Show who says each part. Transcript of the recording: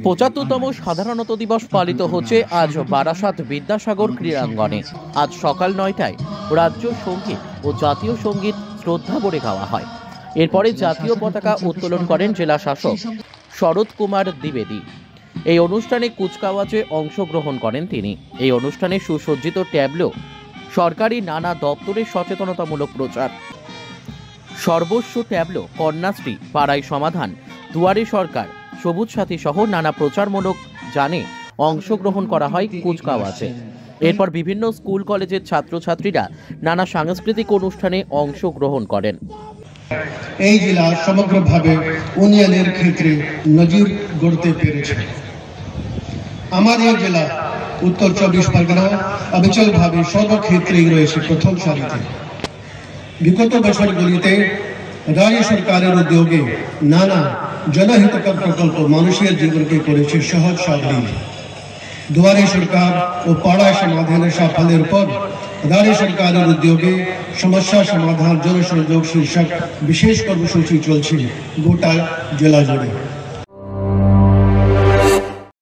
Speaker 1: 75তম সাধারণত দিবস পালিত হচ্ছে আজ বারাসাত বিদ্যাসাগর ক্রীড়াঙ্গনে। আজ সকাল ৯টায় রাজ্য সঙ্গীত ও জাতীয় সঙ্গীত শ্রদ্ধা করে গাওয়া হয়। এরপরে জাতীয় পতাকা উত্তোলন করেন জেলা শাসক শরৎ কুমার দ্বিবেদী। এই অনুষ্ঠানে কুচকাওয়াজে অংশগ্রহণ করেন তিনি। এই অনুষ্ঠানে সুসজ্জিত ট্যাবলো, সরকারি নানা দপ্তরের সচেতনতামূলক প্রচার, সর্বস্ব ট্যাবলো, কন্যাশ্রী, পাড়ায় সমাধান, দুয়ারে সরকার, সবুজ সাথী সহ নানা প্রচারমূলক জানে অংশগ্রহণ করা হয় কুচকাওয়াজে। এরপর বিভিন্ন স্কুল কলেজের ছাত্রছাত্রীরা নানা সাংস্কৃতিক অনুষ্ঠানে অংশগ্রহণ করেন।
Speaker 2: এই জেলা সমগ্রভাবে উন্নয়নের ক্ষেত্রে নজির গড়তে পেরেছে। আমাদের জেলা উত্তর ২৪ পরগনা অবিচলভাবে সর্বক্ষেত্রেই রয়েছে প্রথম সারিতে। বিগত বছরগুলিতে রাজ্য সরকারের উদ্যোগে নানা জনহিতকর প্রকল্প মানুষের জীবনকে করেছে সহজ সাবলীল। দুয়ারে সরকার ও পাড়ায় সমাধানের সাফল্যের পর রাজ্য সরকারের উদ্যোগে সমস্যা সমাধান জনসংযোগ শীর্ষক বিশেষ কর্মসূচি চলছে গোটা জেলা জুড়ে।